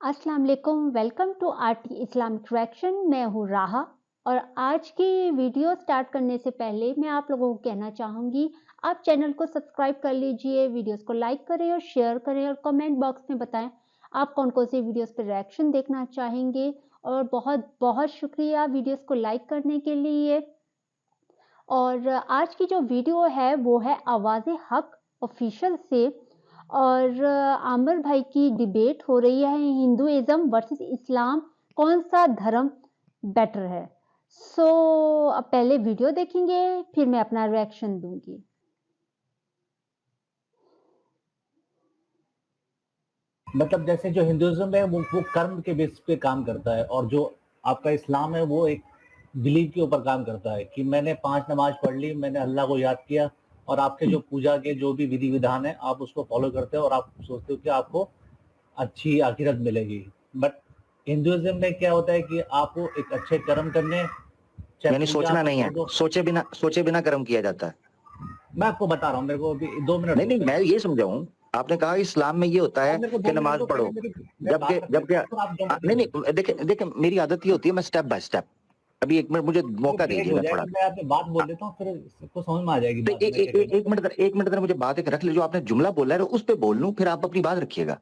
अस्सलाम वालेकुम, welcome to RT Islamic reaction. मैं हूँ राहा और आज की वीडियो स्टार्ट करने से पहले मैं आप लोगों को कहना चाहूँगी, आप चैनल को सब्सक्राइब कर लीजिए, वीडियोस को लाइक करें और शेयर करें और कमेंट बॉक्स में बताएं आप कौन-कौन सी वीडियोस पे रिएक्शन देखना चाहेंगे। और बहुत-बहुत शुक्रिया वीडियोस को लाइक करने के लिए। और आज की जो वीडियो है वो है आवाज़े हक ऑफिशियल से। और आमिर भाई की डिबेट हो रही है, हिंदुइज्म वर्सेस इस्लाम, कौन सा धर्म बेटर है। सो अब पहले वीडियो देखेंगे, फिर मैं अपना रिएक्शन दूंगी। मतलब जैसे जो हिंदुइज्म है वो कर्म के बेस पे काम करता है, और जो आपका इस्लाम है वो एक बिलीव के ऊपर काम करता है कि मैंने 5 नमाज पढ़ ली, मैंने अल्लाह को याद किया, और आपके जो पूजा के जो भी विधि विधान है आप उसको फॉलो करते हो और आप सोचते हो कि आपको अच्छी आखिरत मिलेगी। बट हिंदुइज्म में क्या होता है कि आपको एक अच्छे कर्म करने, चाहे यानी पूजा सोचना आप नहीं है, छोड़ दो। सोचे बिना कर्म किया जाता है। मैं आपको बता रहा हूँ, मेरे को अभी 2 मिनट नहीं दो नहीं, पहले। मैं ये समझा हूँ, आपने कहा इस्लाम में ये होता है आप मेरे को कि 2 मिनट नमाज दो पढ़ो, पहले, मैं जबकि बात करते जबकि फिर आप जंप नहीं करेंगे। नहीं, देखिए देखिए, मेरी आदत ये होती है, मैं स्टेप बाय स्टेप। अभी 1 मिनट मुझे वो मौका ब्रेक हो दीजिएगा थोड़ा। जाएगी, मैं आपसे बात बोल देता हूँ, फिर सबको समझ में आ जाएगी तो बात मैं क्या कहना एक चाहता मिनट, हूँ। 1 मिनट मुझे बात एक रख ले, जो आपने जुमला बोला है उस पे बोल लूं, फिर आप अपनी बात रखिएगा।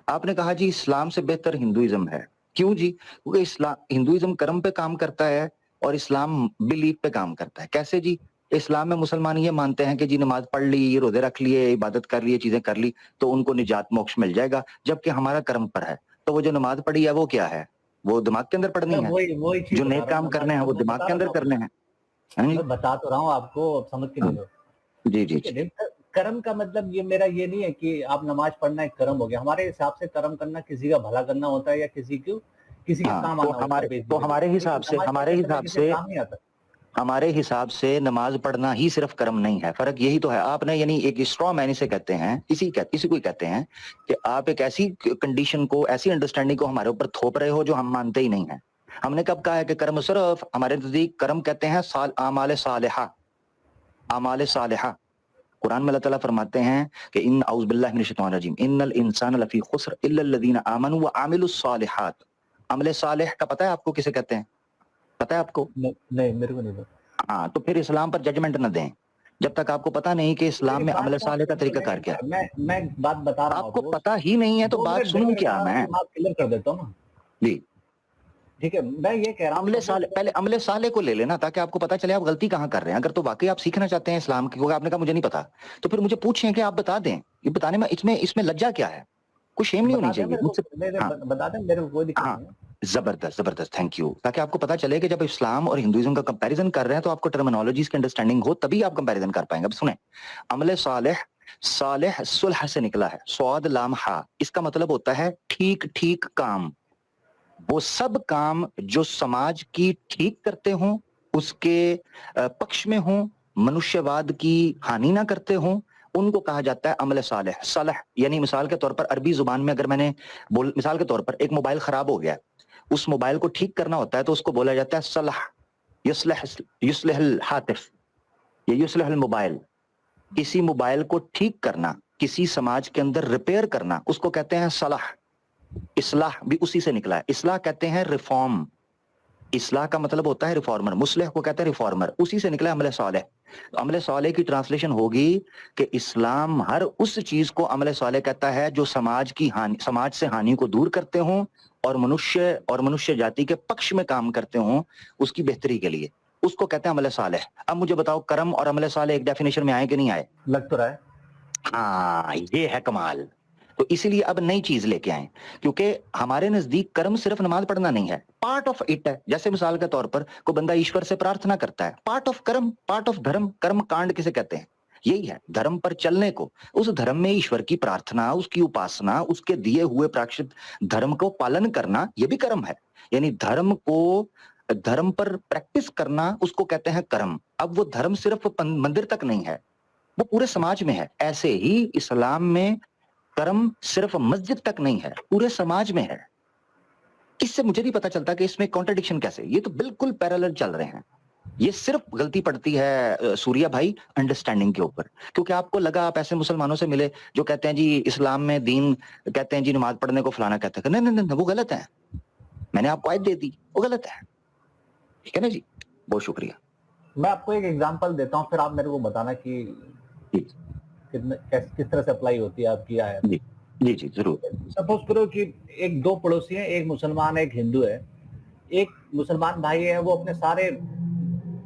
आपने कहा जी इस्लाम से बेहतर हिंदुइज्म है। क्यों जी? क्योंकि इस्लाम, हिंदुइज्म कर्म पे काम करता है और इस्लाम बिलीफ पे काम करता है। कैसे जी? इस्लाम में मुसलमान ये मानते हैं कि जी नमाज पढ़ ली, रोजे रख लिए, इबादत कर लिए, चीजें कर ली तो उनको निजात मोक्ष मिल जाएगा, जबकि हमारा कर्म पर है। तो वो जो नमाज पढ़ी है वो क्या है? वो दिमाग के अंदर मैं पढ़नी है। वही वही चीज जो बता नेक रहा हूँ, काम करने हैं वो मैं दिमाग बता के रहा अंदर हूँ करने आपको, हैं। हाँ जी, मैं बता तो रहा हूँ आपको, अब समझ के ले हाँ, लो। जी जी ठीक है, जी। देखो, कर्म का मतलब ये मेरा ये नहीं है कि आप नमाज पढ़ना एक कर्म हो गया। हमारे हिसाब से कर्म करना किसी का भला करना होता है या किसी के हाँ, काम आना होता है तो बेसिकली। हमारे ठीक है, हिसाब से नमाज पढ़ने से मैं किसी के काम नहीं आता। हमारे हिसाब से नमाज पढ़ना ही सिर्फ कर्म नहीं है। फर्क यही तो है। आपने यानी एक स्ट्रॉ मैन इसे कहते हैं, इसी को ही कहते हैं कि आप एक ऐसी कंडीशन को, ऐसी अंडरस्टैंडिंग को हमारे ऊपर थोप रहे हो जो हम मानते ही नहीं है। हमने कब कहा है कि कर्म सिर्फ, हमारे नजदीक कर्म कहते हैं आमाल सालिहा, आमाल सालिहा। कुरान में अल्लाह ताला फरमाते हैं कि इन औज़ बिल्लाहि मिनश शैतानिर रजीम, इन्नल इंसाना लफी खुस्र इल्लल लज़ीना आमनू व आमिलुस सालिहात। अमले सालिह का पता है आपको किसे कहते हैं? पता है आपको? नहीं, मेरे को नहीं पता। हाँ, तो फिर इस्लाम पर जजमेंट न दें जब तक आपको पता नहीं कि इस्लाम मेरी में बात अमल को आप साले का सुन, तरीकाकार क्या है। मैं बात बता रहा हूँ आपको आपको। पता ही नहीं है तो 2 बात मिनट सुनूं देंगे, क्या मैं मैं? आपकी बात क्लियर कर देता हूँ ना। जी, ठीक है, मैं ये कह रहा हूँ, अमले सपोज साले, करो। पहले अमले साले को ले लेना ताकि आपको पता चले आप गलती कहाँ कर रहे हैं। अगर तो वाकई आप सीखना चाहते हैं इस्लाम की, क्योंकि आपने कहा मुझे नहीं पता, तो फिर मुझे पूछें कि आप बता दें। ये बताने में, इसमें लज्जा क्या है? कुछ शेम नहीं होनी बता दें चाहिए मेरे को, मुझसे। हाँ बता दें, मेरे को कोई दिक्कत हाँ, नहीं है। जबरदस्त जबरदस्त, थैंक यू। ताकि आपको पता चले कि जब इस्लाम और हिंदुइज्म का कंपैरिजन कर रहे हैं तो आपको टर्मिनोलॉजीज की अंडरस्टैंडिंग हो, तभी आप कंपैरिजन कर पाएंगे। अब सुने, अमले सालेह, सालेह सुलह से निकला है, स्वाद लाम हा, इसका मतलब होता है ठीक ठीक काम। वो सब काम जो समाज की ठीक करते हों, उसके पक्ष में हों, मनुष्यवाद की हानि ना करते हों, उनको कहा जाता है अमल सालेह। सलह यानी मिसाल के तौर पर अरबी जुबान में अगर मैंने मिसाल के तौर पर एक मोबाइल खराब हो गया, उस मोबाइल को ठीक करना होता है तो उसको बोला जाता है सलह, युस्लह, युस्लह हातिफ, ये युस्लह मोबाइल। किसी मोबाइल को ठीक करना, किसी समाज के अंदर रिपेयर करना, उसको कहते हैं सलाह। इस्लाह भी उसी से निकला है। इस्लाह कहते हैं रिफॉर्म, इस्लाह का मतलब होता है रिफॉर्मर, मुस्लिह को कहते हैं रिफॉर्मर, उसी से निकला अमले सालेह। तो अमले सालेह की ट्रांसलेशन होगी कि इस्लाम हर उस चीज को अमले सालेह कहता है जो समाज की हानि, समाज से हानि को दूर करते हों और मनुष्य जाति के पक्ष में काम करते हों, उसकी बेहतरी के लिए, उसको कहते हैं अमले सालेह। अब मुझे बताओ, कर्म और अमले सालेह एक डेफिनेशन में आए कि नहीं आए? लग तो रहा है। हाँ, ये है कमाल। तो इसीलिए अब नई चीज लेके आए, क्योंकि हमारे नजदीक कर्म सिर्फ नमाज पढ़ना नहीं है, पार्ट ऑफ इट है। जैसे मिसाल के तौर पर कोई बंदा ईश्वर से प्रार्थना करता है, पार्ट ऑफ कर्म, पार्ट ऑफ धर्म। कर्म कांड किसे कहते हैं? यही है, धर्म पर चलने को, उस धर्म में ईश्वर की प्रार्थना, उसकी उपासना, उसके दिए हुए प्रायश्चित धर्म को पालन करना, यह भी कर्म है। यानी धर्म पर प्रैक्टिस करना, उसको कहते हैं कर्म। अब वो धर्म सिर्फ मंदिर तक नहीं है, वो पूरे समाज में है। ऐसे ही इस्लाम में कर्म सिर्फ मस्जिद तक नहीं है, पूरे समाज में है। इससे मुझे नहीं पता चलता कि इसमें कॉन्ट्रडिक्शन कैसे, ये तो बिल्कुल पैरेलल चल रहे हैं। ये सिर्फ गलती पड़ती है सूर्या भाई अंडरस्टैंडिंग के ऊपर, क्योंकि आपको लगा आप ऐसे मुसलमानों से मिले जो कहते हैं जी इस्लाम में दीन, कहते हैं जी नमाज पढ़ने को फलाना कहते हैं, नहीं नहीं नहीं वो गलत है, मैंने आपको आयत दे दी, वो गलत है, ठीक है ना जी। बहुत शुक्रिया। मैं आपको एक एग्जांपल देता हूँ, फिर आप मेरे को बताना कि किस तरह से अप्लाई होती है आपकी आयत। जी जी जी जरूर। सपोज करो कि एक दो पड़ोसी हैं, एक मुसलमान है एक हिंदू है। एक मुसलमान भाई है, वो अपने सारे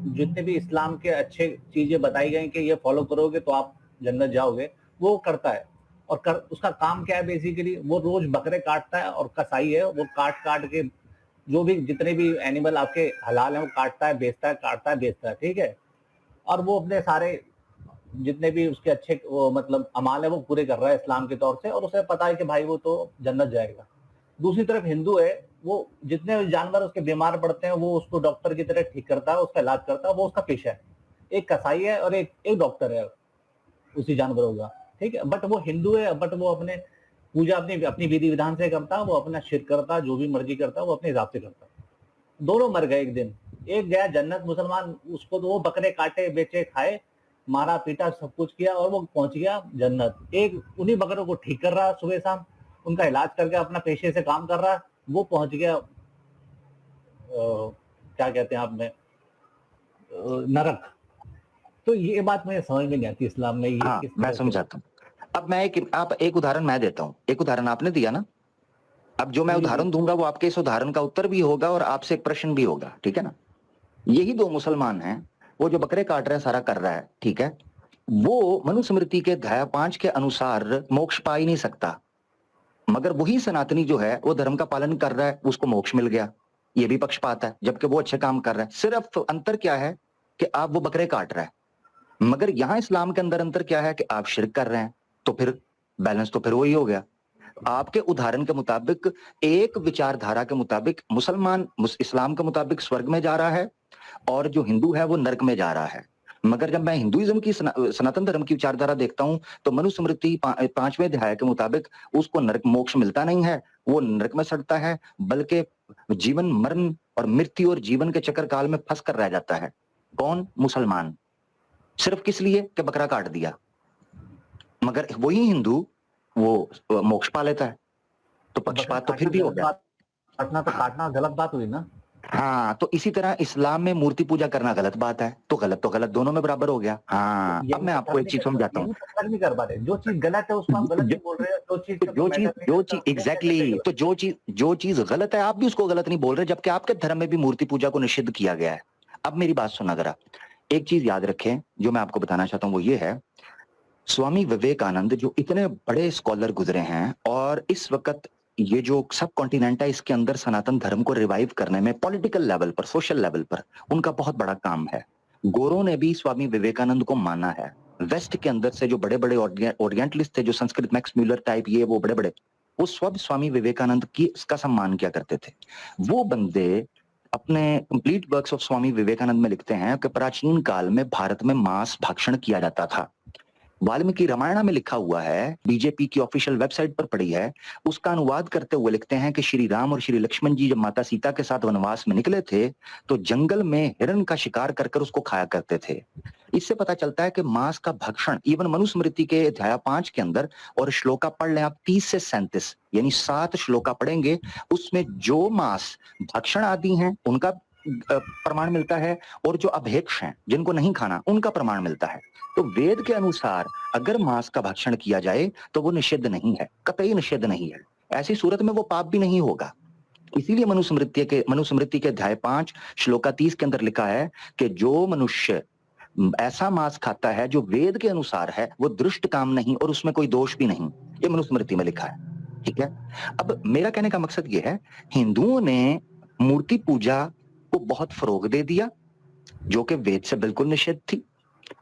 जितने भी इस्लाम के अच्छे चीजें बताई गई कि ये फॉलो करोगे तो आप जन्नत जाओगे, वो करता है। और उसका काम क्या है बेसिकली, वो रोज बकरे काटता है और कसाई है, वो काट के जो भी जितने भी एनिमल आपके हलाल हैं वो काटता है, बेचता है, काटता है, बेचता है, ठीक है। और वो अपने सारे जितने भी उसके अच्छे वो मतलब अमाल है वो पूरे कर रहा है इस्लाम के तौर से, और उसे पता है कि भाई वो तो जन्नत जाएगा। दूसरी तरफ हिंदू है, वो जितने जानवर उसके बीमार पड़ते हैं वो उसको डॉक्टर की तरह ठीक करता है, उसका इलाज करता है, वो उसका पेशा है। एक कसाई है और एक डॉक्टर है उसी जानवरों का, ठीक है। बट वो हिंदू है, बट वो अपने पूजा अपनी विधि विधान से करता है, वो अपना शिरक करता है, जो भी मर्जी करता है वो अपने हिसाब से करता है। दोनों मर गए एक दिन। एक गया जन्नत मुसलमान, उसको तो वो बकरे काटे, बेचे, खाए, मारा पीटा, सब कुछ किया और वो पहुंच गया जन्नत। एक उन्हीं बकरों को ठीक कर रहा है सुबह शाम, उनका इलाज करके अपना पेशे से काम कर रहा है, वो पहुंच गया क्या कहते हैं आपने नरक। तो ये बात मुझे समझ में नहीं आती इस्लाम में। ये हाँ मैं समझाता हूँ। अब मैं एक उदाहरण मैं देता हूँ, एक उदाहरण आपने दिया ना, अब जो मैं उदाहरण दूंगा वो आपके इस उदाहरण का उत्तर भी होगा और आपसे एक प्रश्न भी होगा, ठीक है ना। यही दो मुसलमान हैं, वो जो बकरे काट रहे हैं सारा कर रहा है, ठीक है, वो मनुस्मृति के अध्याय 5 के अनुसार मोक्ष पा ही नहीं सकता, मगर वही सनातनी जो है वो धर्म का पालन कर रहा है, उसको मोक्ष मिल गया, ये भी पक्षपात है, जबकि वो अच्छे काम कर रहा है। सिर्फ अंतर क्या है कि आप वो बकरे काट रहा है, मगर यहां इस्लाम के अंदर अंतर क्या है कि आप शिरक कर रहे हैं, तो फिर बैलेंस तो फिर वही हो गया। आपके उदाहरण के मुताबिक, एक विचारधारा के मुताबिक मुसलमान इस्लाम के मुताबिक स्वर्ग में जा रहा है और जो हिंदू है वो नरक में जा रहा है। मगर जब मैं हिंदुइज्म की सनातन धर्म की विचारधारा देखता हूं तो मनुस्मृति 5वें अध्याय के मुताबिक उसको नरक मोक्ष मिलता नहीं है, वो नरक में सड़ता है, बल्कि जीवन मरण और मृत्यु और जीवन के चक्कर काल में फंस कर रह जाता है। कौन? मुसलमान। सिर्फ किस लिए कि बकरा काट दिया। मगर वही हिंदू वो मोक्ष पा लेता है, तो पक्षपात तो फिर भी हो गया। काटना गलत बात हुई ना। हाँ, तो इसी तरह इस्लाम में मूर्ति पूजा करना गलत बात है, तो गलत दोनों में बराबर हो गया। हाँ, अब मैं आपको एक चीज समझाता हूँ। नहीं कर पा रहे, जो चीज गलत है उसको हम गलत नहीं बोल रहे हैं, जो चीज एग्जैक्टली, तो जो चीज गलत है आप भी उसको गलत नहीं बोल रहे, जबकि आपके धर्म में भी मूर्ति पूजा को निषिद्ध किया गया है। अब मेरी बात सुना जरा, एक चीज याद रखें जो मैं आपको बताना चाहता हूँ, वो ये है, स्वामी विवेकानंद जो इतने बड़े स्कॉलर गुजरे हैं, और इस वक्त ये जो सब कॉन्टिनेंट है इसके अंदर सनातन धर्म को रिवाइव करने में पॉलिटिकल लेवल पर, सोशल लेवल पर उनका बहुत बड़ा काम है। गोरों ने भी स्वामी विवेकानंद को माना है। वेस्ट के अंदर से जो बड़े बड़े ओरिएंटलिस्ट थे, जो संस्कृत मैक्स म्यूलर टाइप, ये वो बड़े बड़े, वो सब स्वामी विवेकानंद की इसका सम्मान किया करते थे। वो बंदे अपने complete works of Swami Vivekananda में लिखते हैं कि प्राचीन काल में भारत में मांस भक्षण किया जाता था। वाल्मीकि रामायण में लिखा हुआ है, बीजेपी की ऑफिशियल वेबसाइट पर पड़ी है, उसका अनुवाद करते हुए लिखते हैं कि श्री राम और श्री लक्ष्मण जी जब माता सीता के साथ वनवास में निकले थे तो जंगल में हिरण का शिकार कर कर उसको खाया करते थे। इससे पता चलता है कि मांस का भक्षण इवन मनुस्मृति के अध्याय 5 के अंदर, और श्लोका पढ़ लें आप 30 से 37 यानी 7 श्लोका पढ़ेंगे, उसमें जो मांस भक्षण आदि हैं उनका प्रमाण मिलता है, और जो अभेक्ष हैं जिनको नहीं खाना उनका प्रमाण मिलता है। तो वेद के अनुसार अगर मांस का भक्षण किया जाए तो वो निषिद्ध नहीं है, कतई निषिद्ध नहीं है, ऐसी सूरत में वो पाप भी नहीं होगा। इसीलिए मनुस्मृति के अध्याय 5 श्लोका 30 के अंदर लिखा है कि जो मनुष्य ऐसा मांस खाता है जो वेद के अनुसार है वो दुष्ट काम नहीं और उसमें कोई दोष भी नहीं, ये मनुस्मृति में लिखा है, ठीक है। अब मेरा कहने का मकसद ये है, हिंदुओं ने मूर्ति पूजा को बहुत फरोग दे दिया जो कि वेद से बिल्कुल निषिद्ध थी।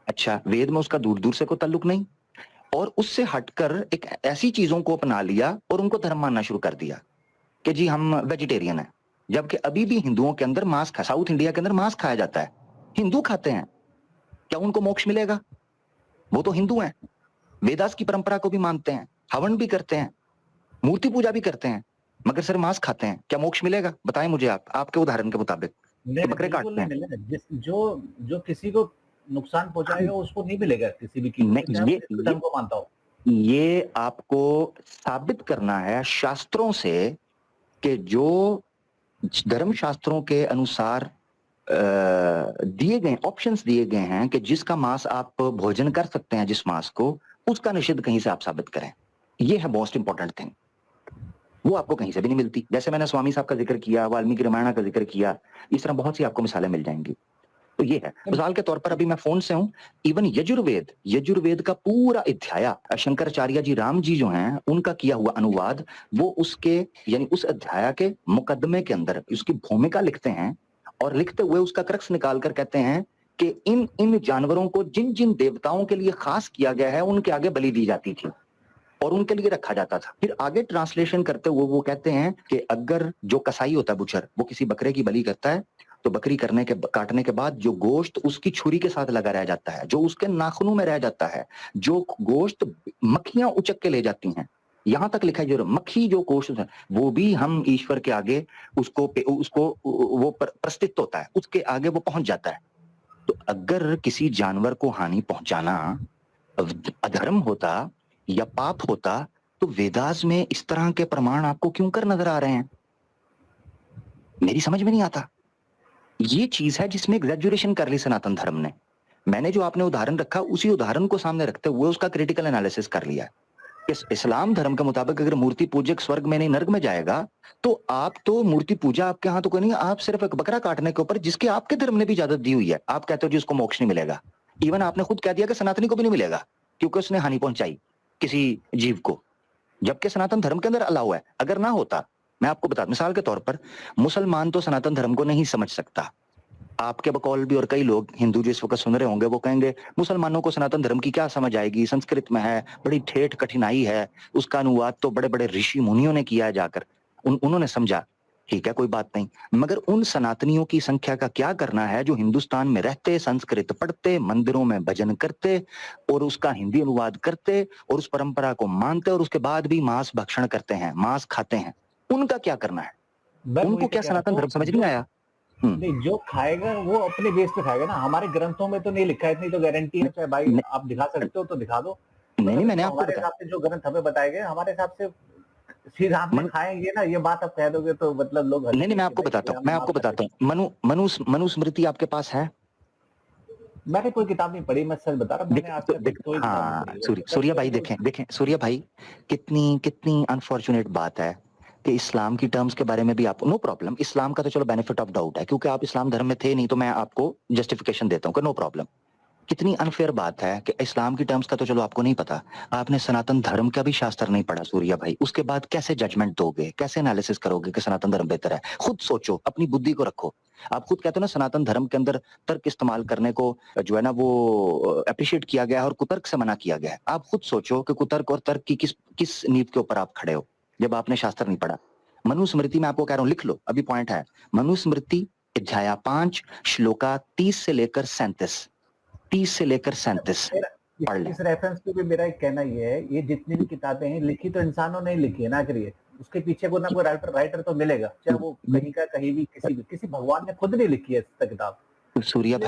अच्छा, वेद में उसका दूर दूर से कोई ताल्लुक नहीं, और उससे हटकर एक ऐसी चीजों को अपना लिया और उनको धर्म मानना शुरू कर दिया कि जी हम वेजिटेरियन हैं, जबकि अभी भी हिंदुओं के अंदर मांस, साउथ इंडिया के अंदर मांस खाया जाता है, हिंदू खाते हैं, क्या उनको मोक्ष मिलेगा? वो तो हिंदू हैं, वेदास की परंपरा को भी मानते हैं, हवन भी करते हैं, मूर्ति पूजा भी करते हैं, मगर सिर्फ मांस खाते हैं, क्या मोक्ष मिलेगा? बताएं मुझे आप, आपके उदाहरण के मुताबिक। नहीं, बकरे बिल्कुल काटते नहीं हैं। मिलेगा। जो जो किसी को नुकसान पहुंचाएगा उसको नहीं मिलेगा किसी भी कीमत पे, चाहे नहीं, वो जिस धर्म को मानता हो। ये आपको साबित करना है शास्त्रों से कि जो धर्म शास्त्रों के अनुसार दिए गए ऑप्शंस दिए गए हैं कि जिसका मांस आप भोजन कर सकते हैं, जिस मांस को, उसका निषेध कहीं से आप साबित करें। ये है मोस्ट इंपॉर्टेंट थिंग। वो आपको कहीं से भी नहीं मिलती। जैसे मैंने स्वामी साहब का जिक्र किया, वाल्मीकि रामायण का जिक्र किया, इस तरह बहुत सी आपको मिसालें मिल जाएंगी। तो ये है मिसाल के तौर पर, अभी मैं फोन से हूं, इवन यजुर्वेद का पूरा अध्याय शंकराचार्य जी राम जी जो हैं उनका किया हुआ अनुवाद, वो उसके यानी उस अध्याय के मुकदमे के अंदर उसकी भूमिका लिखते हैं, और लिखते हुए उसका क्रक्स निकाल कर कहते हैं कि इन इन जानवरों को जिन जिन देवताओं के लिए खास किया गया है उनके आगे बलि दी जाती थी और उनके लिए रखा जाता था। फिर आगे ट्रांसलेशन करते हुए वो कहते हैं कि अगर जो कसाई होता है, बुचर, वो किसी बकरे की बलि करता है तो बकरी काटने के बाद जो गोश्त उसकी छुरी के साथ लगा रह जाता है, जो उसके नाखूनों में रह जाता है, जो गोश्त मक्खियां उचक के ले जाती हैं, यहां तक लिखा है जो मक्खी जो गोश्त है वो भी हम ईश्वर के आगे उसको वो प्रस्तित होता है, उसके आगे वो पहुंच जाता है। तो अगर किसी जानवर को हानि पहुंचाना अधर्म होता या पाप होता तो वेदास में इस तरह के प्रमाण आपको क्यों कर नजर आ रहे हैं? मेरी समझ में नहीं आता। ये चीज है जिसमें एग्जैजुरेशन कर ली सनातन धर्म ने। मैंने जो आपने उदाहरण रखा उसी उदाहरण को सामने रखते हुए उसका क्रिटिकल एनालिसिस कर लिया। इस इस्लाम धर्म के मुताबिक अगर मूर्ति पूजक स्वर्ग में नहीं नर्क में जाएगा तो आप तो मूर्ति पूजा आपके यहाँ तो कोई नहीं, आप सिर्फ एक बकरा काटने के ऊपर जिसके आपके धर्म ने भी इजाजत दी हुई है, आप कहते हो जी उसको मोक्ष नहीं मिलेगा। इवन आपने खुद कह दिया कि सनातनी को भी नहीं मिलेगा क्योंकि उसने हानि पहुंचाई किसी जीव को, जबकि सनातन धर्म के अंदर अलाउ है। अगर ना होता, मैं आपको बता, मिसाल के तौर पर मुसलमान तो सनातन धर्म को नहीं समझ सकता। आपके बकौल भी और कई लोग हिंदू जो इस वक्त सुन रहे होंगे वो कहेंगे मुसलमानों को सनातन धर्म की क्या समझ आएगी, संस्कृत में है, बड़ी ठेठ कठिनाई है, उसका अनुवाद तो बड़े बड़े ऋषि मुनियों ने किया है जाकर, उन्होंने समझा। ठीक है, कोई बात नहीं, मगर उन सनातनियों की संख्या का क्या करना है जो हिंदुस्तान में रहते, संस्कृत पढ़ते, मंदिरों में भजन करते और उसका हिंदी अनुवाद करते और उस परंपरा को मानते और उसके बाद भी मांस भक्षण करते हैं, मांस खाते हैं। उनका क्या करना है? उनको क्या सनातन धर्म समझ नहीं आया? नहीं, जो खाएगा वो अपने बेस पे खाएगा ना। हमारे ग्रंथों में तो नहीं लिखा है, इतनी तो गारंटी है। चाहे भाई आप दिखा सकते हो तो दिखा दो। नहीं, मैंने आपको हमारे हिसाब से जो ग्रंथ हमें बताए गए, हमारे हिसाब से श्री राम ने खाएंगे ना, ये बात आप कह दोगे तो मतलब लोग नहीं, मैं आपको बताता हूँ। मनुस्मृति आपके पास है? मैंने कोई किताब नहीं पढ़ी, मैं सच बता रहा हूँ। मैंने आज तक कोई हाँ, सूर्या भाई देखें सूर्या भाई, कितनी अनफॉर्चुनेट बात है कि इस्लाम की टर्म्स के बारे में भी आप, नो प्रॉब्लम, इस्लाम का तो चलो बेनिफिट ऑफ डाउट है क्योंकि आप इस्लाम धर्म में थे नहीं, तो मैं आपको जस्टिफिकेशन देता हूँ कि नो प्रॉब्लम। कितनी अनफेयर बात है कि इस्लाम की टर्म्स का तो चलो आपको नहीं पता, आपने सनातन धर्म का भी शास्त्र नहीं पढ़ा सूर्या भाई, उसके बाद कैसे जजमेंट दोगे, कैसे एनालिसिस करोगे कि सनातन धर्म बेहतर है? खुद सोचो, अपनी बुद्धि को रखो। आप खुद कहते हो ना सनातन धर्म के अंदर तर्क इस्तेमाल करने को जो है ना वो अप्रिशिएट किया गया है और कुतर्क से मना किया गया है। आप खुद सोचो कि कुतर्क और तर्क की किस नींव के ऊपर आप खड़े हो जब आपने शास्त्र नहीं पढ़ा। मनुस्मृति में आपको कह रहा हूं, लिख लो, अभी पॉइंट है। मनुस्मृति अध्याय 5 श्लोका 30 से लेकर 37 पढ़ ले। इस रेफरेंस पे भी मेरा एक कहना ये है, ये जितनी भी किताबें हैं लिखी तो इंसानों ने लिखी है ना करिए, उसके पीछे कोई ना कोई राइटर तो मिलेगा, चाहे वो कहीं का कहीं भी किसी भगवान ने खुद नहीं लिखी है इस किताब। सूर्या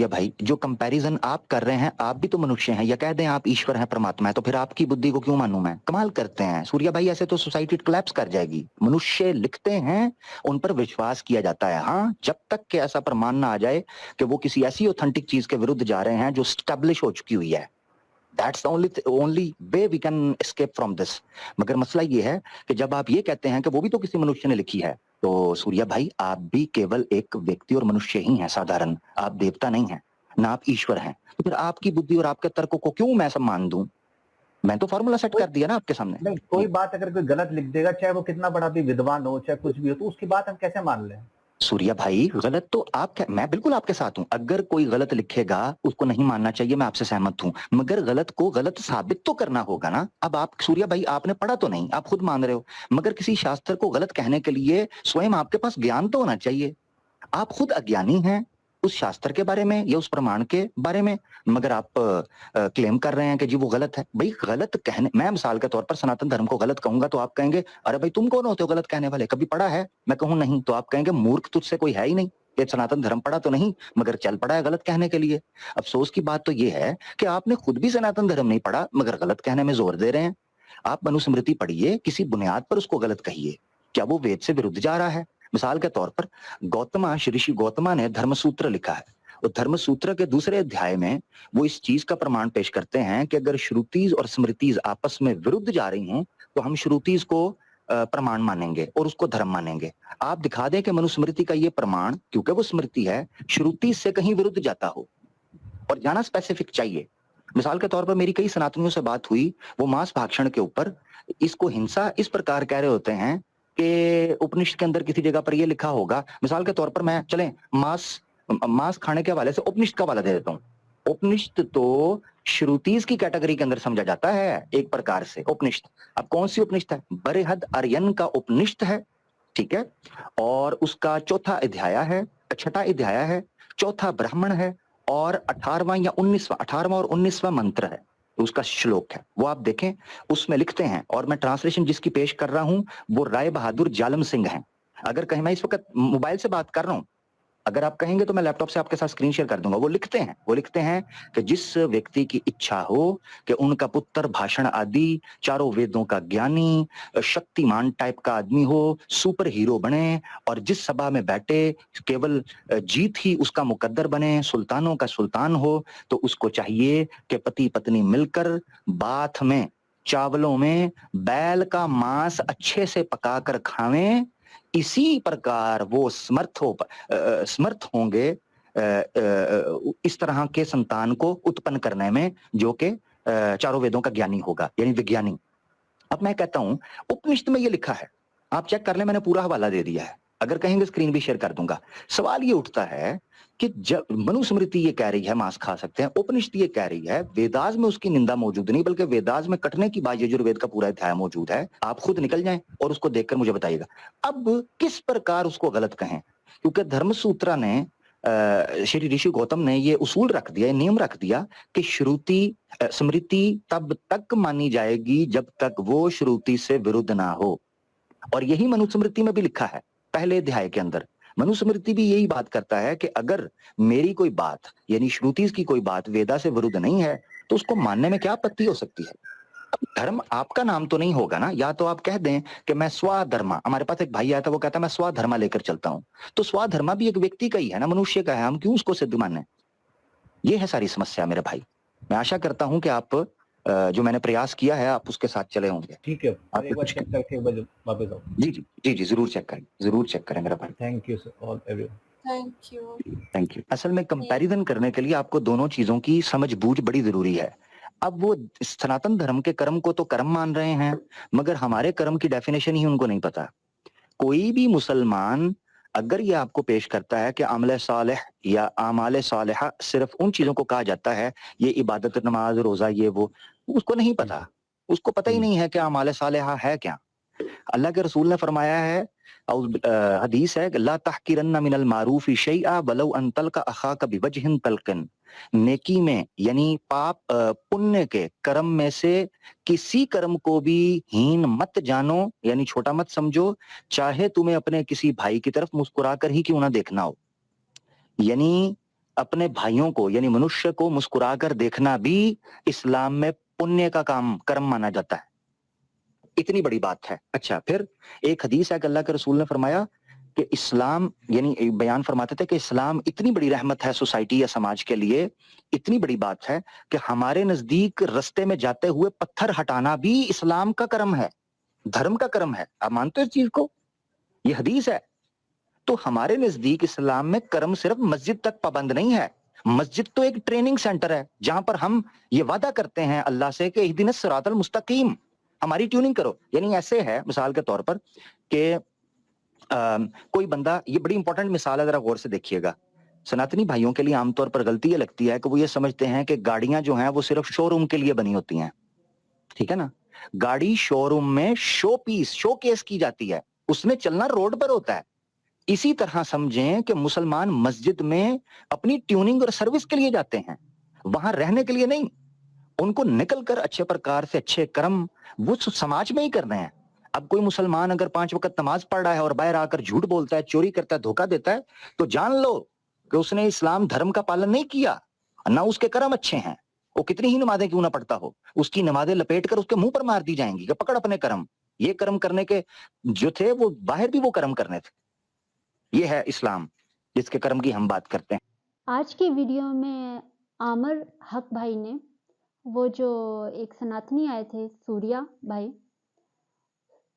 भाई जो कंपैरिजन आप कर रहे हैं, आप भी तो मनुष्य हैं, या कह दें आप ईश्वर हैं, परमात्मा है, तो फिर आपकी बुद्धि को क्यों मानूं मैं? कमाल करते हैं सूर्या भाई, ऐसे तो सोसाइटी कोलैप्स कर जाएगी। मनुष्य लिखते हैं, उन पर विश्वास किया जाता है। हाँ, जब तक कि ऐसा प्रमाण ना आ जाए कि वो किसी ऐसी ऑथेंटिक चीज के विरुद्ध जा रहे हैं जो स्टैब्लिश हो चुकी हुई है, That's the only way we can escape from this। मगर मसला ये है कि जब आप ये कहते हैं कि वो भी तो किसी मनुष्य ने लिखी है, तो सूर्या भाई आप भी केवल एक व्यक्ति और मनुष्य ही हैं साधारण, आप देवता नहीं हैं, ना आप ईश्वर हैं। तो फिर आपकी बुद्धि और आपके तर्कों को क्यों मैं सब मान दूं? मैं तो फॉर्मूला सेट कर दिया ना आपके सामने। नहीं, कोई बात अगर कोई गलत लिख देगा, चाहे वो कितना बड़ा भी विद्वान हो, चाहे कुछ भी हो, तो उसकी बात हम कैसे मान लें? सूर्या भाई गलत तो मैं बिल्कुल आपके साथ हूं। अगर कोई गलत लिखेगा उसको नहीं मानना चाहिए, मैं आपसे सहमत हूं, मगर गलत को गलत साबित तो करना होगा ना। अब आप सूर्या भाई आपने पढ़ा तो नहीं, आप खुद मान रहे हो, मगर किसी शास्त्र को गलत कहने के लिए स्वयं आपके पास ज्ञान तो होना चाहिए। आप खुद अज्ञानी हैं उस शास्त्र के बारे में या उस प्रमाण के बारे में, मगर आप क्लेम कर रहे हैं कि जी वो गलत है। भाई गलत कहने, मैं मिसाल के तौर पर सनातन धर्म को गलत कहूंगा तो आप कहेंगे अरे भाई तुम कौन होते हो गलत कहने वाले, कभी पढ़ा है? मैं कहूं नहीं तो आप कहेंगे मूर्ख, तुझसे कोई है ही नहीं, ये सनातन धर्म पढ़ा तो नहीं मगर चल पड़ा है गलत कहने के लिए। अफसोस की बात तो ये है कि आपने खुद भी सनातन धर्म नहीं पढ़ा मगर गलत कहने में जोर दे रहे हैं। आप मनुस्मृति पढ़िए, किसी बुनियाद पर उसको गलत कहिए, क्या वो वेद से विरुद्ध जा रहा है? मिसाल के तौर पर गौतमा, ऋषि गौतमा ने धर्मसूत्र लिखा है, और धर्मसूत्र के दूसरे अध्याय में वो इस चीज का प्रमाण पेश करते हैं कि अगर श्रुतिज और स्मृतिज आपस में विरुद्ध जा रही हों तो हम श्रुतिज को प्रमाण मानेंगे और उसको धर्म मानेंगे। आप दिखा दें कि मनुस्मृति का ये प्रमाण, क्योंकि वो स्मृति है, श्रुति से कहीं विरुद्ध जाता हो, और जाना स्पेसिफिक चाहिए। मिसाल के तौर पर मेरी कई सनातनियों से बात हुई, वो मांस भाक्षण के ऊपर इसको हिंसा इस प्रकार कह रहे होते हैं कि उपनिषद के अंदर किसी जगह पर ये लिखा होगा। मिसाल के तौर पर मैं चलें मांस खाने के हवाले से उपनिषद का हवाला दे देता हूँ। उपनिषद तो श्रुतिज की कैटेगरी के अंदर समझा जाता है एक प्रकार से उपनिषद। अब कौन सी उपनिषद है? बृहद आर्यन का उपनिषद है, ठीक है, और उसका चौथा अध्याय है, छठा अध्याय है, चौथा ब्राह्मण है, और 18वां और 19वां मंत्र है, उसका श्लोक है। वो आप देखें, उसमें लिखते हैं, और मैं ट्रांसलेशन जिसकी पेश कर रहा हूं वो राय बहादुर जालम सिंह हैं। अगर कहीं, मैं इस वक्त मोबाइल से बात कर रहा हूं, अगर आप कहेंगे तो मैं लैपटॉप से आपके साथ स्क्रीन शेयर कर दूंगा। वो लिखते हैं कि जिस व्यक्ति की इच्छा हो कि उनका पुत्र भाषण आदि चारों वेदों का ज्ञानी, शक्तिमान टाइप का आदमी हो, सुपर हीरो बने, और जिस सभा में बैठे केवल जीत ही उसका मुकद्दर बने, सुल्तानों का सुल्तान हो, तो उसको चाहिए कि पति पत्नी मिलकर बाथ में, चावलों में बैल का मांस अच्छे से पकाकर खावें। इसी प्रकार वो समर्थ होंगे इस तरह के संतान को उत्पन्न करने में जो कि चारों वेदों का ज्ञानी होगा, यानी विज्ञानी। अब मैं कहता हूं उपनिषद में ये लिखा है, आप चेक कर लें, मैंने पूरा हवाला दे दिया है, अगर कहेंगे स्क्रीन भी शेयर कर दूंगा। सवाल ये उठता है कि जब मनुस्मृति ये कह रही है मांस खा सकते हैं, उपनिषद ये कह रही है, वेदास में उसकी निंदा मौजूद नहीं, बल्कि वेदास में कटने की बात यजुर्वेद का पूरा अध्याय मौजूद है। आप खुद निकल जाएं और उसको देखकर मुझे बताइएगा। अब किस प्रकार उसको गलत कहें, क्योंकि धर्मसूत्र ने श्री ऋषि गौतम ने ये उसूल रख दिया, नियम रख दिया कि श्रुति स्मृति तब तक मानी जाएगी जब तक वो श्रुति से विरुद्ध ना हो, और यही मनुस्मृति में भी लिखा है पहले अध्याय के अंदर। मनुस्मृति भी यही बात करता है कि अगर मेरी कोई बात यानी श्रुतिज की कोई बात वेदा से विरुद्ध नहीं है तो उसको मानने में क्या आपत्ति हो सकती है। अब धर्म आपका नाम तो नहीं होगा ना, या तो आप कह दें कि मैं स्वाधर्मा, हमारे पास एक भाई आया था वो कहता है मैं स्वाधर्मा लेकर चलता हूं, तो स्वाधर्मा भी एक व्यक्ति का ही है ना, मनुष्य का है, हम क्यों उसको सिद्ध माने? ये है सारी समस्या मेरे भाई। मैं आशा करता हूं कि आप जो मैंने प्रयास किया है आप उसके साथ चले होंगे। ठीक है, आप एक बार चेक करके वापस आओ। जी जरूर चेक करें मेरा भाई। Thank you sir, all everyone. Thank you. असल में कंपैरिजन करने के लिए आपको दोनों चीजों की समझ बूझ बड़ी जरूरी है। अब वो सनातन धर्म के कर्म को तो कर्म मान रहे हैं, मगर हमारे कर्म की डेफिनेशन ही उनको नहीं पता। कोई भी मुसलमान अगर ये आपको पेश करता है कि अमल सालेह या आमाल सालेहा सिर्फ उन चीजों को कहा जाता है, ये इबादत, नमाज, रोजा, ये वो, उसको नहीं पता, उसको पता ही नहीं है कि आमाल सालेहा है क्या। अल्लाह के रसूल ने फरमाया है, हदीस है, ला तहकिरन्ना मिनल मारूफी शैआ वलौ अन तल्का अखाका बिवजहिन तल्कन। नेकी में यानी पाप पुण्य के कर्म में से किसी कर्म को भी हीन मत जानो, यानी छोटा मत समझो, चाहे तुम्हें अपने किसी भाई की तरफ मुस्कुरा कर ही क्यों ना देखना हो। यानी अपने भाइयों को यानी मनुष्य को मुस्कुरा कर देखना भी इस्लाम में पुण्य का काम, कर्म माना जाता है। इतनी बड़ी बात है। अच्छा, फिर एक हदीस है कि अल्लाह के रसूल ने फरमाया कि इस्लाम यानी बयान फरमाते थे कि इस्लाम इतनी बड़ी रहमत है सोसाइटी या समाज के लिए, इतनी बड़ी बात है कि हमारे नजदीक रास्ते में जाते हुए पत्थर हटाना भी इस्लाम का कर्म है, धर्म का कर्म है। आप मानते हो इस चीज को? ये हदीस है। तो हमारे नजदीक इस्लाम में कर्म सिर्फ मस्जिद तक पाबंद नहीं है। मस्जिद तो एक ट्रेनिंग सेंटर है जहां पर हम ये वादा करते हैं अल्लाह से कि इहदिनस सिरातल मुस्तकीम, हमारी ट्यूनिंग करो। यानी ऐसे है मिसाल के तौर पर कि कोई बंदा, ये बड़ी इंपॉर्टेंट मिसाल है, जरा गौर से देखिएगा। सनातनी भाइयों के लिए आमतौर पर गलती ये लगती है कि वो ये समझते हैं कि गाड़ियां जो हैं वो सिर्फ शोरूम के लिए बनी होती हैं, ठीक है ना। गाड़ी शोरूम में शो पीस, शो केस की जाती है, उसमें चलना रोड पर होता है। इसी तरह समझें कि मुसलमान मस्जिद में अपनी ट्यूनिंग और सर्विस के लिए जाते हैं। वहां रहने के लिए नहीं, उनको निकल कर अच्छे प्रकार से अच्छे कर्म वो समाज में ही करने हैं। अब कोई मुसलमान अगर 5 वक्त नमाज पढ़ रहा है और बाहर आकर झूठ बोलता है, चोरी करता है, धोखा देता है, तो जान लो कि उसने इस्लाम धर्म का पालन नहीं किया, ना उसके कर्म अच्छे हैं। वो कितनी ही नमाजें क्यों ना पढ़ता हो, उसकी नमाजें लपेट कर उसके मुंह पर मार दी जाएंगी कि पकड़ अपने कर्म। ये कर्म करने के जो थे वो बाहर भी वो कर्म करने थे। ये है इस्लाम जिसके कर्म की हम बात करते हैं। आज की वीडियो में आमिर हक भाई ने, वो जो एक सनातनी आए थे सूर्या भाई,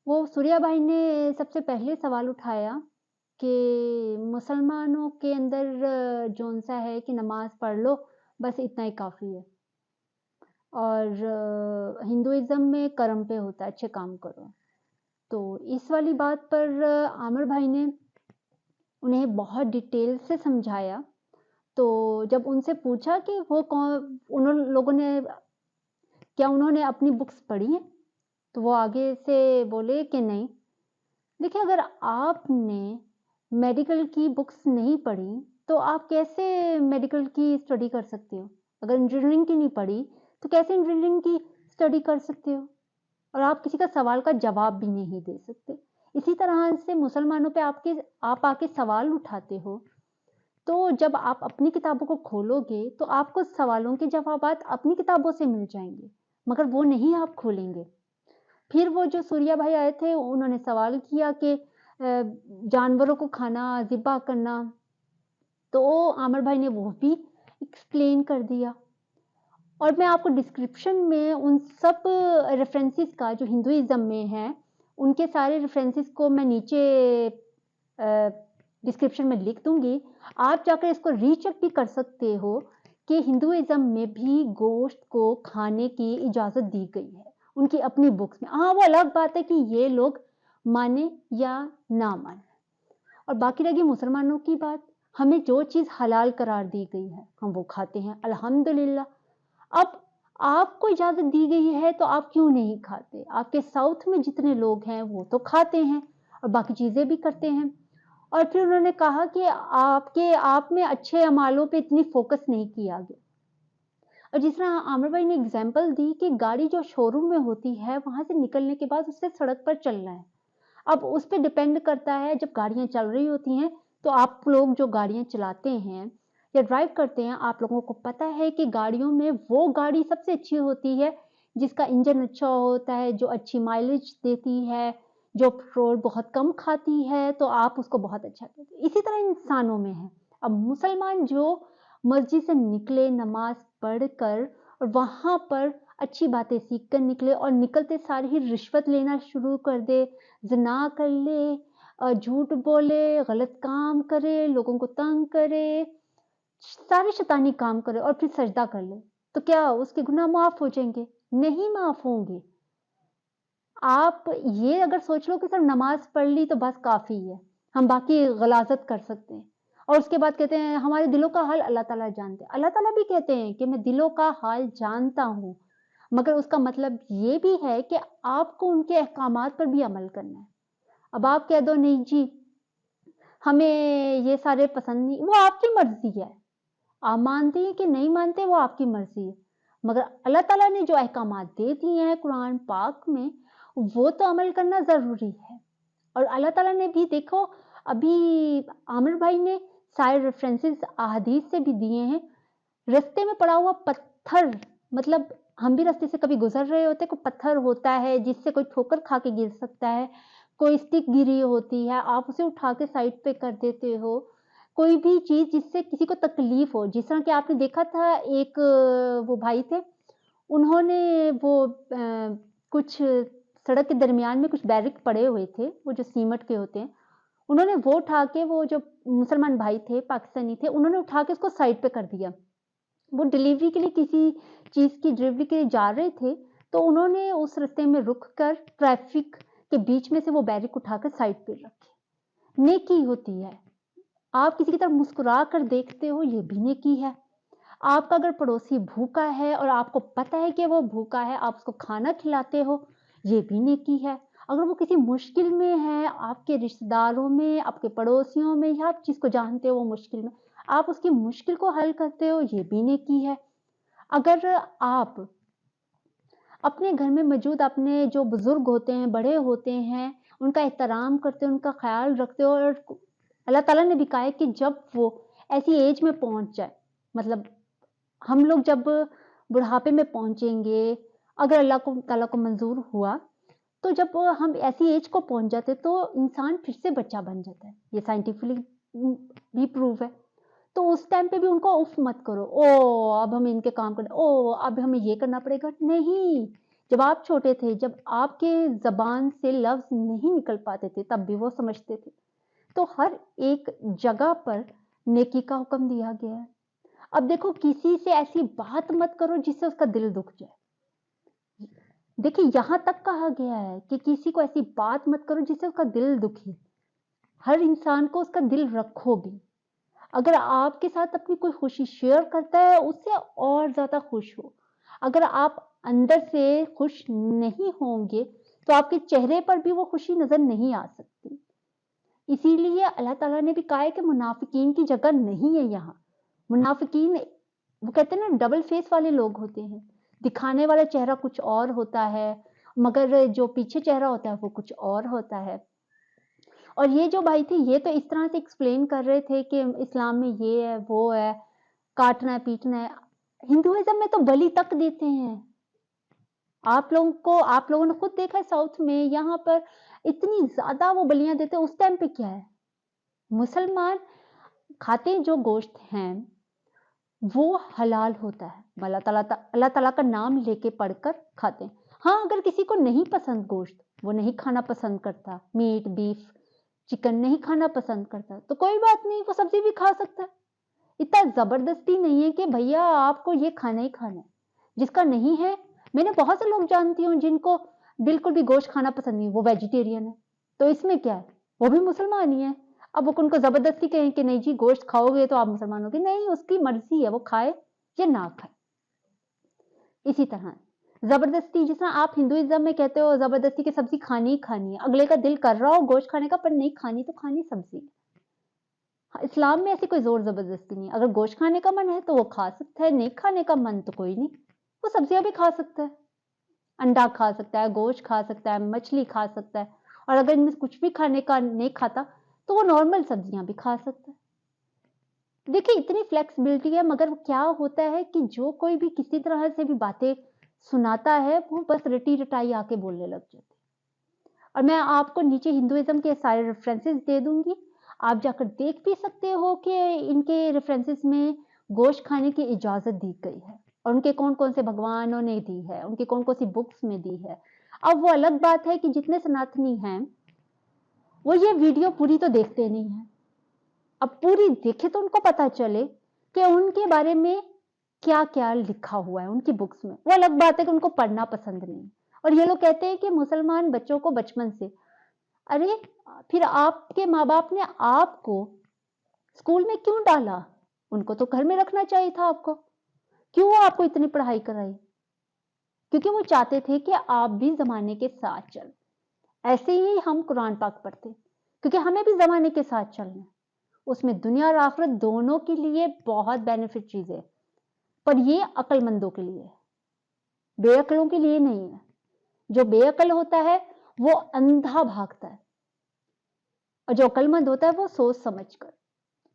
वो सूर्या भाई ने सबसे पहले सवाल उठाया कि मुसलमानों के अंदर जौन सा है कि नमाज पढ़ लो, बस इतना ही काफ़ी है, और हिंदुइज्म में कर्म पे होता है, अच्छे काम करो। तो इस वाली बात पर आमिर भाई ने उन्हें बहुत डिटेल से समझाया। तो जब उनसे पूछा कि वो कौन, उन लोगों ने, क्या उन्होंने अपनी बुक्स पढ़ी हैं, तो वो आगे से बोले कि नहीं। देखिए, अगर आपने मेडिकल की बुक्स नहीं पढ़ी तो आप कैसे मेडिकल की स्टडी कर सकते हो? अगर इंजीनियरिंग की नहीं पढ़ी तो कैसे इंजीनियरिंग की स्टडी कर सकते हो? और आप किसी का सवाल का जवाब भी नहीं दे सकते। इसी तरह से मुसलमानों पे आप आके सवाल उठाते हो, तो जब आप अपनी किताबों को खोलोगे तो आपको सवालों के जवाबात अपनी किताबों से मिल जाएंगे, मगर वो नहीं आप खोलेंगे। फिर वो जो सूर्या भाई आए थे, उन्होंने सवाल किया कि जानवरों को खाना, ज़िब्हा करना, तो आमिर भाई ने वो भी एक्सप्लेन कर दिया। और मैं आपको डिस्क्रिप्शन में उन सब रेफरेंसेस का, जो हिंदुइज्म में है, उनके सारे रेफरेंसेस को मैं नीचे डिस्क्रिप्शन में लिख दूंगी। आप जाकर इसको रीचेक भी कर सकते हो कि हिंदुइज्म में भी गोश्त को खाने की इजाज़त दी गई है उनकी अपनी बुक्स में। हाँ, वो अलग बात है कि ये लोग माने या ना माने। और बाकी रही मुसलमानों की बात, हमें जो चीज़ हलाल करार दी गई है हम वो खाते हैं, अल्हम्दुलिल्लाह। अब आपको इजाज़त दी गई है तो आप क्यों नहीं खाते? आपके साउथ में जितने लोग हैं वो तो खाते हैं और बाकी चीज़ें भी करते हैं। और फिर उन्होंने कहा कि आप में अच्छे अमालों पे इतनी फोकस नहीं किया गया। और जिस तरह आमिर भाई ने एग्जाम्पल दी कि गाड़ी जो शोरूम में होती है, वहां से निकलने के बाद उससे सड़क पर चलना है। अब उस पर डिपेंड करता है, जब गाड़ियां चल रही होती हैं तो आप लोग जो गाड़ियां चलाते हैं या ड्राइव करते हैं, आप लोगों को पता है कि गाड़ियों में वो गाड़ी सबसे अच्छी होती है जिसका इंजन अच्छा होता है, जो अच्छी माइलेज देती है, जो पेट्रोल बहुत कम खाती है, तो आप उसको बहुत अच्छा कहते हैं। इसी तरह इंसानों में है। अब मुसलमान जो मस्जिद से निकले नमाज पढ़कर और वहां पर अच्छी बातें सीख कर निकले और निकलते सारे ही रिश्वत लेना शुरू कर दे, ज़िना कर ले, झूठ बोले, गलत काम करे, लोगों को तंग करे, सारे शैतानी काम करे और फिर सजदा कर ले, तो क्या उसके गुनाह माफ हो जाएंगे? नहीं माफ होंगे। आप ये अगर सोच लो कि सिर्फ नमाज पढ़ ली तो बस काफ़ी है, हम बाकी गलाज़त कर सकते हैं, और उसके बाद कहते हैं हमारे दिलों का हाल अल्लाह ताला जानते हैं। अल्लाह ताला भी कहते हैं कि मैं दिलों का हाल जानता हूँ, मगर उसका मतलब ये भी है कि आपको उनके अहकामात पर भी अमल करना है। अब आप कह दो नहीं जी, हमें ये सारे पसंद नहीं, वो आपकी मर्ज़ी है। आप मानते हैं कि नहीं मानते, वो आपकी मर्ज़ी है। मगर अल्लाह ताला ने जो अहकामात दे दिए हैं कुरान पाक में, वो तो अमल करना ज़रूरी है। और अल्लाह ताला ने भी देखो, अभी आमिर भाई ने सारे रेफरेंसेस अहादीस से भी दिए हैं। रास्ते में पड़ा हुआ पत्थर, मतलब हम भी रास्ते से कभी गुजर रहे होते, कोई पत्थर होता है जिससे कोई ठोकर खा के गिर सकता है, कोई स्टिक गिरी होती है, आप उसे उठा के साइड पे कर देते हो। कोई भी चीज़ जिससे किसी को तकलीफ हो, जिस तरह कि आपने देखा था एक वो भाई थे, उन्होंने वो कुछ सड़क के दरमियान में कुछ बैरिक पड़े हुए थे, वो जो सीमेंट के होते हैं, उन्होंने वो उठा के, वो जो मुसलमान भाई थे, पाकिस्तानी थे, उन्होंने उठा के उसको साइड पे कर दिया। वो डिलीवरी के लिए, किसी चीज़ की डिलीवरी के लिए जा रहे थे, तो उन्होंने उस रास्ते में रुक कर ट्रैफिक के बीच में से वो बैरिक उठाकर साइड पे रखे। नेकी होती है। आप किसी की तरफ मुस्कुरा कर देखते हो, ये भी नेकी है। आपका अगर पड़ोसी भूखा है और आपको पता है कि वो भूखा है, आप उसको खाना खिलाते हो, ये भी नेकी है। अगर वो किसी मुश्किल में है, आपके रिश्तेदारों में, आपके पड़ोसियों में, या आप जिसको जानते हो वो मुश्किल में, आप उसकी मुश्किल को हल करते हो, ये भी नेकी है। अगर आप अपने घर में मौजूद अपने जो बुजुर्ग होते हैं, बड़े होते हैं, उनका एहतराम करते हो, उनका ख्याल रखते हो, और अल्लाह ताला ने भी कहा है कि जब वो ऐसी एज में पहुंच जाए, मतलब हम लोग जब बुढ़ापे में पहुंचेंगे, अगर अल्लाह को ताला को मंजूर हुआ, तो जब हम ऐसी एज को पहुंच जाते तो इंसान फिर से बच्चा बन जाता है। ये साइंटिफिकली भी प्रूव है। तो उस टाइम पे भी उनको उफ मत करो, ओ अब हमें इनके काम करना, ओ अब हमें ये करना पड़ेगा, नहीं। जब आप छोटे थे, जब आपके जबान से लफ्ज नहीं निकल पाते थे, तब भी वो समझते थे। तो हर एक जगह पर नेकी का हुक्म दिया गया है। अब देखो, किसी से ऐसी बात मत करो जिससे उसका दिल दुख जाए। देखिए, यहां तक कहा गया है कि किसी को ऐसी बात मत करो जिससे उसका दिल दुखे। हर इंसान को उसका दिल रखो भी। अगर आपके साथ अपनी कोई खुशी शेयर करता है, उससे और ज्यादा खुश हो। अगर आप अंदर से खुश नहीं होंगे, तो आपके चेहरे पर भी वो खुशी नजर नहीं आ सकती। इसीलिए अल्लाह ताला ने भी कहा है कि मुनाफिकीन की जगह नहीं है यहाँ। मुनाफिकीन, वो कहते हैं ना, डबल फेस वाले लोग होते हैं। दिखाने वाला चेहरा कुछ और होता है, मगर जो पीछे चेहरा होता है वो कुछ और होता है। और ये जो भाई थे, ये तो इस तरह से एक्सप्लेन कर रहे थे कि इस्लाम में ये है, वो है, काटना है, पीटना है। हिंदुइज्म में तो बलि तक देते हैं। आप लोगों ने खुद देखा है, साउथ में यहाँ पर इतनी ज्यादा वो बलियां देते हैं। उस टाइम पे क्या है, मुसलमान खाते जो गोश्त हैं वो हलाल होता है, अल्लाह ताला का नाम लेके पढ़कर खाते हैं। हाँ, अगर किसी को नहीं पसंद गोश्त, वो नहीं खाना पसंद करता, मीट, बीफ, चिकन नहीं खाना पसंद करता, तो कोई बात नहीं, वो सब्जी भी खा सकता है। इतना जबरदस्ती नहीं है कि भैया आपको ये खाना ही खाना है। जिसका नहीं है, मैंने बहुत से लोग जानती हूँ जिनको बिल्कुल भी गोश्त खाना पसंद नहीं, वो वेजिटेरियन है, तो इसमें क्या है, वो भी मुसलमान ही है। अब वो उनको जबरदस्ती कहें कि नहीं जी गोश्त खाओगे तो आप मुसलमान होगे, नहीं, उसकी मर्जी है, वो खाए या ना खाए। इसी तरह जबरदस्ती, जिस तरह आप हिंदुइज्म में कहते हो जबरदस्ती की सब्जी खानी ही खानी है, अगले का दिल कर रहा हो गोश्त खाने का पर नहीं खानी तो खानी सब्जी। इस्लाम में ऐसी कोई जोर जबरदस्ती नहीं। अगर गोश्त खाने का मन है तो वो खा सकता है, नहीं खाने का मन तो कोई नहीं, वो सब्जियां भी खा सकता है, अंडा खा सकता है, गोश्त खा सकता है, मछली खा सकता है। और अगर इनमें कुछ भी खाने का नहीं खाता तो वो नॉर्मल सब्जियां भी खा सकता है। देखिए, इतनी फ्लेक्सिबिलिटी है, मगर क्या होता है कि जो कोई भी किसी तरह से भी बातें सुनाता है, वो बस रटी रटाई आके बोलने लग जाते हैं। और मैं आपको नीचे हिंदुइज्म के सारे रेफरेंसेस दे दूंगी, आप जाकर देख भी सकते हो कि इनके रेफरेंसेस में गोश्त खाने की इजाजत दी गई है, और उनके कौन कौन से भगवानों ने दी है, उनकी कौन कौन सी बुक्स में दी है। अब वो अलग बात है कि जितने सनातनी हैं वो ये वीडियो पूरी तो देखते नहीं है। अब पूरी देखे तो उनको पता चले कि उनके बारे में क्या क्या लिखा हुआ है उनकी बुक्स में। वो अलग बात है कि उनको पढ़ना पसंद नहीं। और ये लोग कहते हैं कि मुसलमान बच्चों को बचपन से, अरे फिर आपके माँ बाप ने आपको स्कूल में क्यों डाला? उनको तो घर में रखना चाहिए था आपको। क्यों आपको इतनी पढ़ाई कराई? क्योंकि वो चाहते थे कि आप भी जमाने के साथ चलें। ऐसे ही हम कुरान पाक पढ़ते, क्योंकि हमें भी जमाने के साथ चलना है। उसमें दुनिया और आखिरत दोनों के लिए बहुत बेनिफिट चीज है, पर ये अक्लमंदों के लिए है, बेअक्लों के लिए नहीं है। जो बेअक्ल होता है वो अंधा भागता है, और जो अक्लमंद होता है वो सोच समझ कर।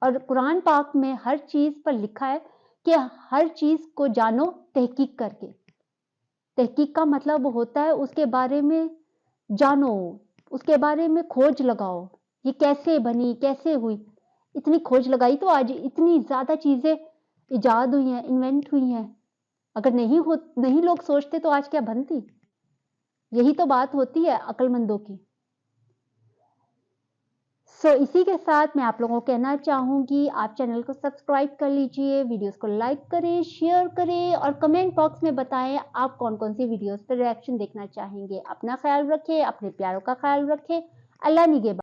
और कुरान पाक में हर चीज पर लिखा है कि हर चीज को जानो तहकीक करके। तहकीक का मतलब होता है उसके बारे में जानो, उसके बारे में खोज लगाओ, ये कैसे बनी, कैसे हुई। इतनी खोज लगाई तो आज इतनी ज्यादा चीजें इजाद हुई हैं, इन्वेंट हुई हैं। अगर नहीं लोग सोचते तो आज क्या बनती। यही तो बात होती है अक्लमंदों की। इसी के साथ मैं आप लोगों को कहना चाहूंगी, आप चैनल को सब्सक्राइब कर लीजिए, वीडियोस को लाइक करें, शेयर करें, और कमेंट बॉक्स में बताएं आप कौन कौन सी वीडियोस पर रिएक्शन देखना चाहेंगे। अपना ख्याल रखें, अपने प्यारों का ख्याल रखें। अल्लाह निगहबान।